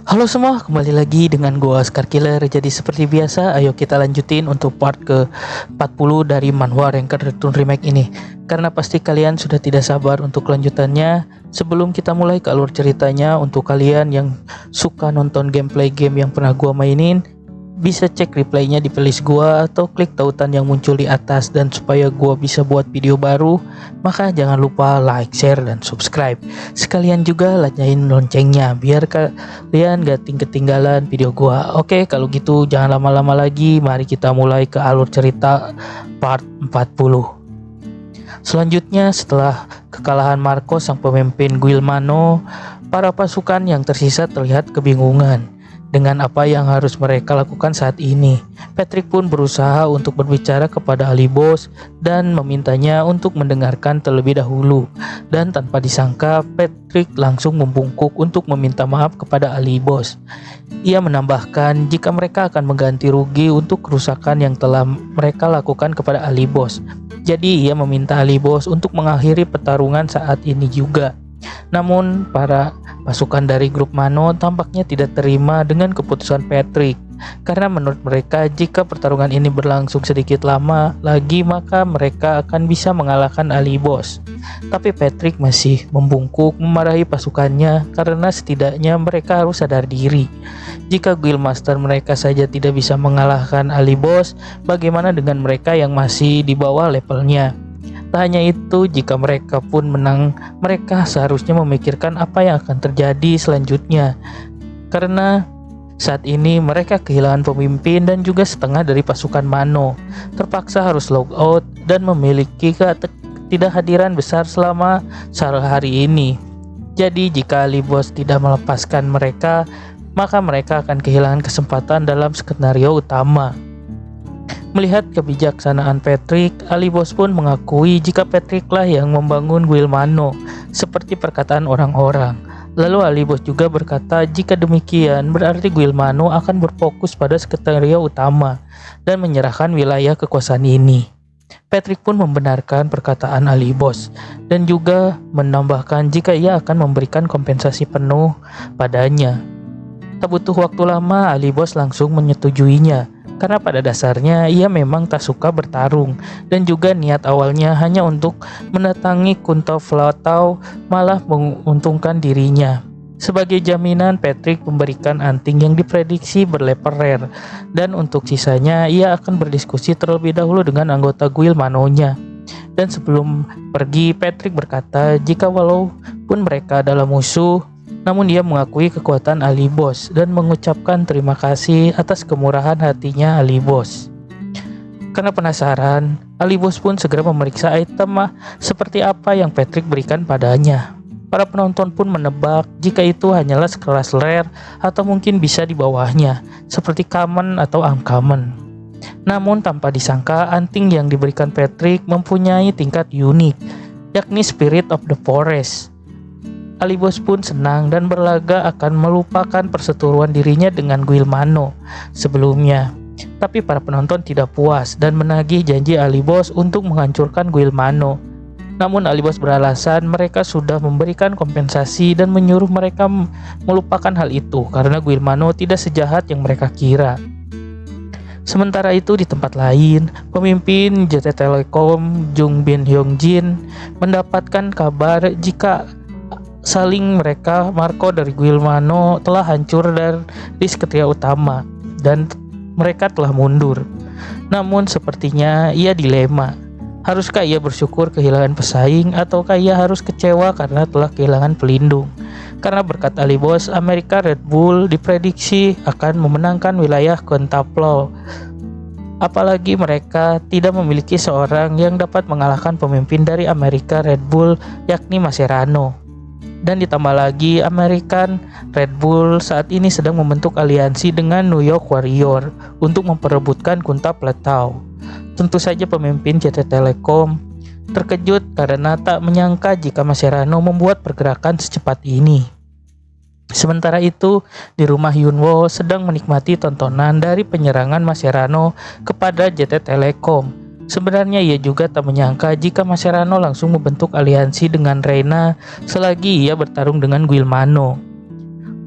Halo semua, kembali lagi dengan gua Oscar Killer. Jadi seperti biasa, ayo kita lanjutin untuk part ke-40 dari manhwa Ranked Return Remake ini. Karena pasti kalian sudah tidak sabar untuk kelanjutannya. Sebelum kita mulai ke alur ceritanya, untuk kalian yang suka nonton gameplay game yang pernah gua mainin, bisa cek replaynya di playlist gua atau klik tautan yang muncul di atas. Dan supaya gua bisa buat video baru, maka jangan lupa like, share, dan subscribe. Sekalian juga nyalain loncengnya biar kalian gak ketinggalan video gua. Oke, kalau gitu jangan lama-lama lagi, mari kita mulai ke alur cerita part 40. Selanjutnya, setelah kekalahan Marco sang pemimpin Guild Mano, para pasukan yang tersisa terlihat kebingungan dengan apa yang harus mereka lakukan saat ini. Patrick pun berusaha untuk berbicara kepada Ali Boss dan memintanya untuk mendengarkan terlebih dahulu. Dan tanpa disangka, Patrick langsung membungkuk untuk meminta maaf kepada Ali Boss. Ia menambahkan jika mereka akan mengganti rugi untuk kerusakan yang telah mereka lakukan kepada Ali Boss. Jadi ia meminta Ali Boss untuk mengakhiri pertarungan saat ini juga. Namun para pasukan dari grup Mano tampaknya tidak terima dengan keputusan Patrick, karena menurut mereka jika pertarungan ini berlangsung sedikit lama lagi maka mereka akan bisa mengalahkan Ali Boss. Tapi Patrick masih membungkuk memarahi pasukannya karena setidaknya mereka harus sadar diri. Jika Guild Master mereka saja tidak bisa mengalahkan Ali Boss, bagaimana dengan mereka yang masih di bawah levelnya? Tak hanya itu, jika mereka pun menang, mereka seharusnya memikirkan apa yang akan terjadi selanjutnya. Karena saat ini mereka kehilangan pemimpin dan juga setengah dari pasukan Mano. Terpaksa harus log out dan memiliki ketidakhadiran besar selama sehari ini. Jadi jika Ali Boss tidak melepaskan mereka, maka mereka akan kehilangan kesempatan dalam skenario utama. Melihat kebijaksanaan Patrick, Ali Boss pun mengakui jika Patrick lah yang membangun Guild Mano, seperti perkataan orang-orang. Lalu Ali Boss juga berkata jika demikian berarti Guild Mano akan berfokus pada skenario utama dan menyerahkan wilayah kekuasaan ini. Patrick pun membenarkan perkataan Ali Boss dan juga menambahkan jika ia akan memberikan kompensasi penuh padanya. Tak butuh waktu lama, Ali Boss langsung menyetujuinya. Karena pada dasarnya ia memang tak suka bertarung dan juga niat awalnya hanya untuk mendatangi Kunto Flatau malah menguntungkan dirinya. Sebagai jaminan, Patrick memberikan anting yang diprediksi berlevel rare dan untuk sisanya ia akan berdiskusi terlebih dahulu dengan anggota Guild Mano-nya. Dan sebelum pergi, Patrick berkata jika walaupun mereka adalah musuh, namun dia mengakui kekuatan Ali Boss dan mengucapkan terima kasih atas kemurahan hatinya Ali Boss. Karena penasaran, Ali Boss pun segera memeriksa item seperti apa yang Patrick berikan padanya. Para penonton pun menebak jika itu hanyalah sekelas rare atau mungkin bisa di bawahnya, seperti common atau uncommon. Namun tanpa disangka, anting yang diberikan Patrick mempunyai tingkat unik, yakni Spirit of the Forest. Ali Boss pun senang dan berlaga akan melupakan perseteruan dirinya dengan Guild Mano sebelumnya. Tapi para penonton tidak puas dan menagih janji Ali Boss untuk menghancurkan Guild Mano. Namun Ali Boss beralasan mereka sudah memberikan kompensasi dan menyuruh mereka melupakan hal itu karena Guild Mano tidak sejahat yang mereka kira. Sementara itu di tempat lain, pemimpin JT Telekom Jung Bin Hyung Jin mendapatkan kabar jika saling mereka Marco dari Guild Mano telah hancur dari skenario utama dan mereka telah mundur. Namun sepertinya ia dilema. Haruskah ia bersyukur kehilangan pesaing ataukah ia harus kecewa karena telah kehilangan pelindung? Karena berkat Ali Boss, Amerika Red Bull diprediksi akan memenangkan wilayah Kontaplo. Apalagi mereka tidak memiliki seorang yang dapat mengalahkan pemimpin dari Amerika Red Bull yakni Mascherano. Dan ditambah lagi American Red Bull saat ini sedang membentuk aliansi dengan New York Warrior untuk memperebutkan Kunta Platau. Tentu saja pemimpin JT Telekom terkejut karena tak menyangka jika Mascherano membuat pergerakan secepat ini. Sementara itu di rumah Yunwo sedang menikmati tontonan dari penyerangan Mascherano kepada JT Telekom. Sebenarnya ia juga tak menyangka jika Mascherano langsung membentuk aliansi dengan Reina selagi ia bertarung dengan Guild Mano.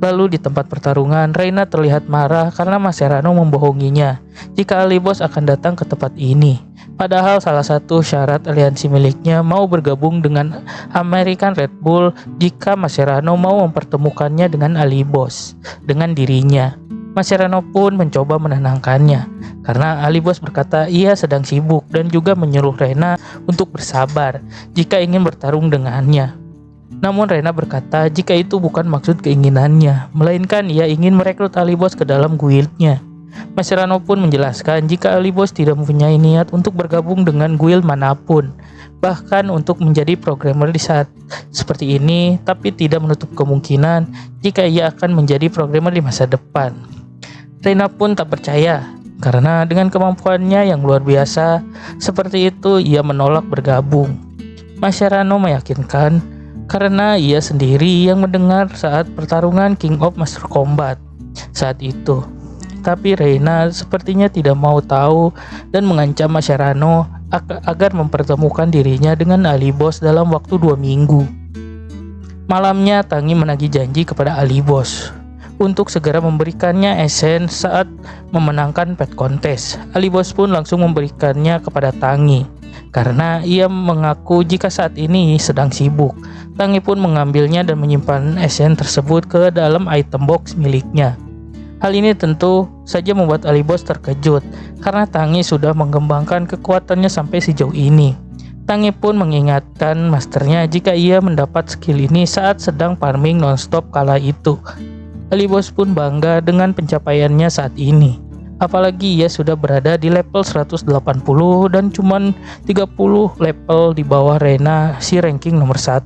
Lalu di tempat pertarungan, Reina terlihat marah karena Mas Serrano membohonginya jika Ali Boss akan datang ke tempat ini. Padahal salah satu syarat aliansi miliknya mau bergabung dengan American Red Bull jika Mas Serrano mau mempertemukannya dengan Ali Boss dengan dirinya. Mas Serrano pun mencoba menenangkannya karena Ali Boss berkata ia sedang sibuk dan juga menyuruh Reina untuk bersabar jika ingin bertarung dengannya. Namun Reina berkata jika itu bukan maksud keinginannya, melainkan ia ingin merekrut Ali Boss ke dalam guildnya. Mas Serrano pun menjelaskan jika Ali Boss tidak mempunyai niat untuk bergabung dengan guild manapun, bahkan untuk menjadi programmer di saat seperti ini, tapi tidak menutup kemungkinan jika ia akan menjadi programmer di masa depan. Reina pun tak percaya, karena dengan kemampuannya yang luar biasa seperti itu ia menolak bergabung. Mas Serrano meyakinkan karena ia sendiri yang mendengar saat pertarungan King of Master Combat saat itu. Tapi Reina sepertinya tidak mau tahu dan mengancam Mas Serrano agar mempertemukan dirinya dengan Ali Boss dalam waktu 2 minggu. Malamnya Tangi menagih janji kepada Ali Boss untuk segera memberikannya esen saat memenangkan pet contest. Ali Boss pun langsung memberikannya kepada Tangi karena ia mengaku jika saat ini sedang sibuk. Tangi pun mengambilnya dan menyimpan esen tersebut ke dalam item box miliknya. Hal ini tentu saja membuat Ali Boss terkejut karena Tangi sudah mengembangkan kekuatannya sampai sejauh ini. Tangi pun mengingatkan masternya jika ia mendapat skill ini saat sedang farming nonstop kala itu. Ali Boss pun bangga dengan pencapaiannya saat ini. Apalagi ia sudah berada di level 180 dan cuman 30 level di bawah Reina si ranking nomor 1.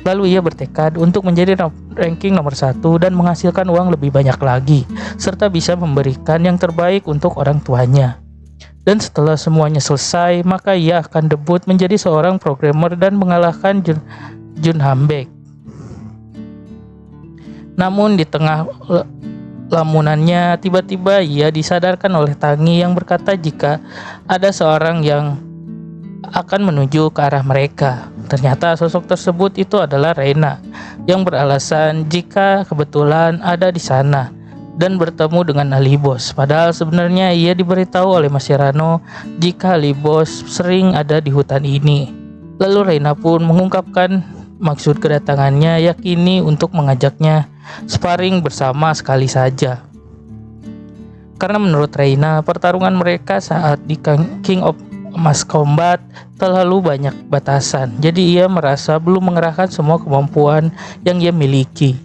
Lalu ia bertekad untuk menjadi ranking nomor 1 dan menghasilkan uang lebih banyak lagi, serta bisa memberikan yang terbaik untuk orang tuanya. Dan setelah semuanya selesai, maka ia akan debut menjadi seorang programmer dan mengalahkan Jun Hambek. Namun di tengah lamunannya, tiba-tiba ia disadarkan oleh Tangi yang berkata jika ada seorang yang akan menuju ke arah mereka. Ternyata sosok tersebut itu adalah Reina yang beralasan jika kebetulan ada di sana dan bertemu dengan Ali Boss. Padahal sebenarnya ia diberitahu oleh Mas Serrano jika Ali Boss sering ada di hutan ini. Lalu Reina pun mengungkapkan maksud kedatangannya yakini untuk mengajaknya sparring bersama sekali saja. Karena menurut Reina pertarungan mereka saat di King of Mas Combat terlalu banyak batasan, jadi ia merasa belum mengerahkan semua kemampuan yang ia miliki.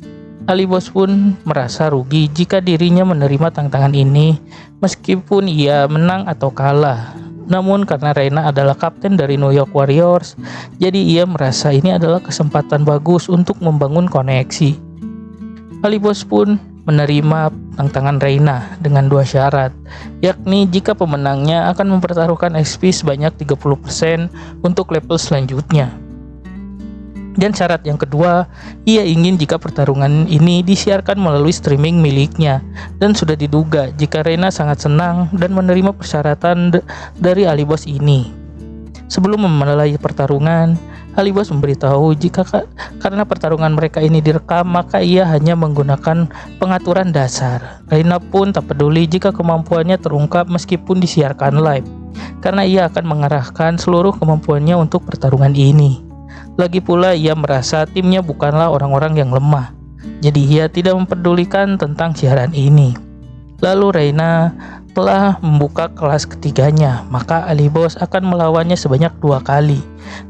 Ali Boss pun merasa rugi jika dirinya menerima tantangan ini meskipun ia menang atau kalah. Namun karena Reina adalah kapten dari New York Warriors, jadi ia merasa ini adalah kesempatan bagus untuk membangun koneksi. Ali Boss pun menerima tantangan Reina dengan 2 syarat, yakni jika pemenangnya akan mempertaruhkan XP sebanyak 30% untuk level selanjutnya. Dan syarat yang kedua, ia ingin jika pertarungan ini disiarkan melalui streaming miliknya, dan sudah diduga jika Reina sangat senang dan menerima persyaratan dari Ali Boss ini. Sebelum memulai pertarungan, Ali Boss memberitahu jika karena pertarungan mereka ini direkam, maka ia hanya menggunakan pengaturan dasar. Reina pun tak peduli jika kemampuannya terungkap meskipun disiarkan live, karena ia akan mengarahkan seluruh kemampuannya untuk pertarungan ini. Lagi pula ia merasa timnya bukanlah orang-orang yang lemah, jadi ia tidak mempedulikan tentang siaran ini. Lalu Reina telah membuka kelas ketiganya, maka Ali Boss akan melawannya sebanyak 2 kali,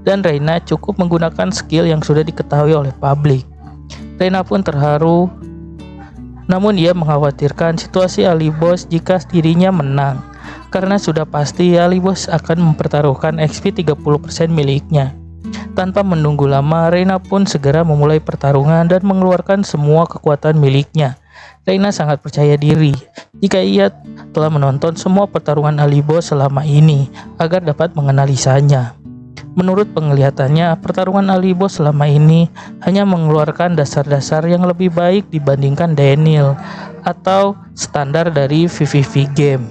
dan Reina cukup menggunakan skill yang sudah diketahui oleh publik. Reina pun terharu, namun ia mengkhawatirkan situasi Ali Boss jika dirinya menang, karena sudah pasti Ali Boss akan mempertaruhkan XP 30% miliknya. Tanpa menunggu lama, Reina pun segera memulai pertarungan dan mengeluarkan semua kekuatan miliknya. Reina sangat percaya diri jika ia telah menonton semua pertarungan Ali Boss selama ini agar dapat menganalisanya. Menurut penglihatannya, pertarungan Ali Boss selama ini hanya mengeluarkan dasar-dasar yang lebih baik dibandingkan Daniel atau standar dari VVV game.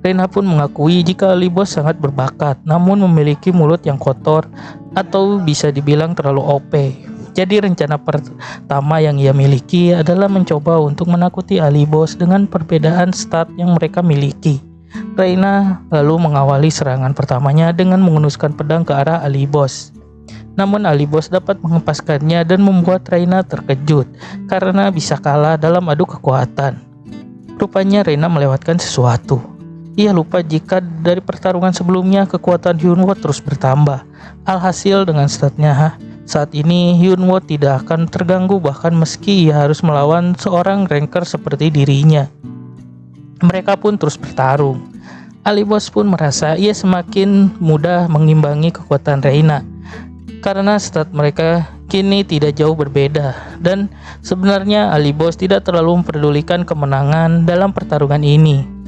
Reina pun mengakui jika Ali Boss sangat berbakat namun memiliki mulut yang kotor atau bisa dibilang terlalu OP. Jadi rencana pertama yang ia miliki adalah mencoba untuk menakuti Ali Boss dengan perbedaan start yang mereka miliki. Reina lalu mengawali serangan pertamanya dengan mengenuskan pedang ke arah Ali Boss. Namun Ali Boss dapat menghempaskannya dan membuat Reina terkejut karena bisa kalah dalam adu kekuatan. Rupanya Reina melewatkan sesuatu. Ia lupa jika dari pertarungan sebelumnya kekuatan Hyunwoo terus bertambah. Alhasil dengan statnya saat ini Hyunwoo tidak akan terganggu bahkan meski ia harus melawan seorang ranker seperti dirinya. Mereka pun terus bertarung. Ali Boss pun merasa ia semakin mudah mengimbangi kekuatan Reina karena stat mereka kini tidak jauh berbeda, dan sebenarnya Ali Boss tidak terlalu memperdulikan kemenangan dalam pertarungan ini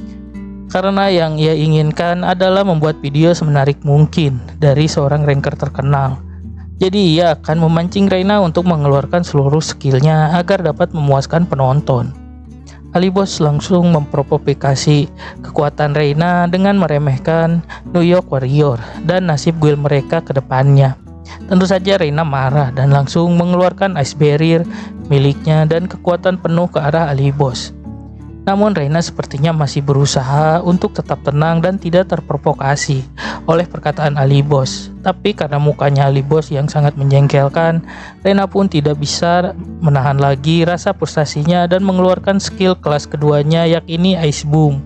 karena yang ia inginkan adalah membuat video semenarik mungkin dari seorang ranker terkenal. Jadi ia akan memancing Reina untuk mengeluarkan seluruh skillnya agar dapat memuaskan penonton. Ali Boss langsung memprovokasi kekuatan Reina dengan meremehkan New York Warrior dan nasib guild mereka ke depannya. Tentu saja Reina marah dan langsung mengeluarkan Ice Barrier miliknya dan kekuatan penuh ke arah Ali Boss. Namun Reina sepertinya masih berusaha untuk tetap tenang dan tidak terprovokasi oleh perkataan Ali Boss. Tapi karena mukanya Ali Boss yang sangat menjengkelkan, Reina pun tidak bisa menahan lagi rasa frustasinya dan mengeluarkan skill kelas keduanya, yakni Ice Boom,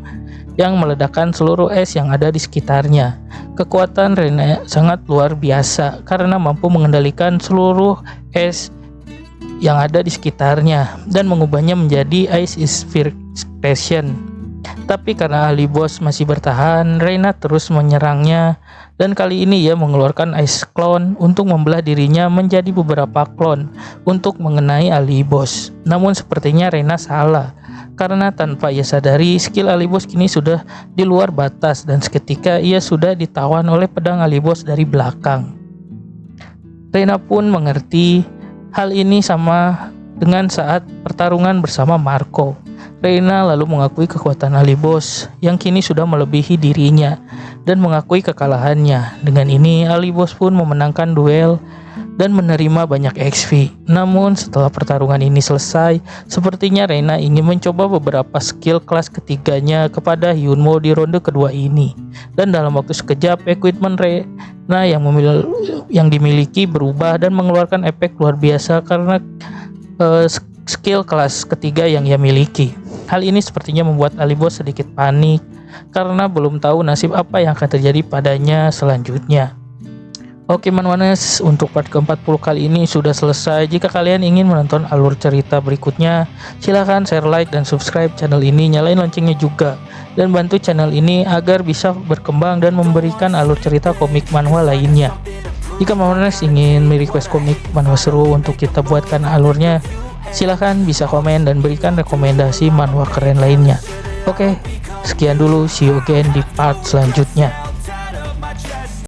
yang meledakkan seluruh es yang ada di sekitarnya. Kekuatan Reina sangat luar biasa karena mampu mengendalikan seluruh es yang ada di sekitarnya dan mengubahnya menjadi Ice Expression. Tapi karena Ali Boss masih bertahan, Reina terus menyerangnya dan kali ini ia mengeluarkan Ice Clone untuk membelah dirinya menjadi beberapa clone untuk mengenai Ali Boss. Namun sepertinya Reina salah karena tanpa ia sadari skill Ali Boss kini sudah di luar batas dan seketika ia sudah ditawan oleh pedang Ali Boss dari belakang. Reina pun mengerti hal ini sama dengan saat pertarungan bersama Marco. Reina lalu mengakui kekuatan Ali Boss yang kini sudah melebihi dirinya dan mengakui kekalahannya. Dengan ini Ali Boss pun memenangkan duel dan menerima banyak XP. Namun setelah pertarungan ini selesai, sepertinya Reina ingin mencoba beberapa skill kelas ketiganya kepada Hyunwoo di ronde kedua ini. Dan dalam waktu sekejap, equipment Reina yang dimiliki berubah dan mengeluarkan efek luar biasa karena skill kelas ketiga yang ia miliki. Hal ini sepertinya membuat Ali Boss sedikit panik karena belum tahu nasib apa yang akan terjadi padanya selanjutnya. Oke Manwanes, untuk part ke-40 kali ini sudah selesai. Jika kalian ingin menonton alur cerita berikutnya, silahkan share, like, dan subscribe channel ini. Nyalain loncengnya juga dan bantu channel ini agar bisa berkembang dan memberikan alur cerita komik manhwa lainnya. Jika Manwanes ingin merequest komik manhwa seru untuk kita buatkan alurnya, silahkan bisa komen dan berikan rekomendasi manhwa keren lainnya. Oke, sekian dulu, see you again di part selanjutnya.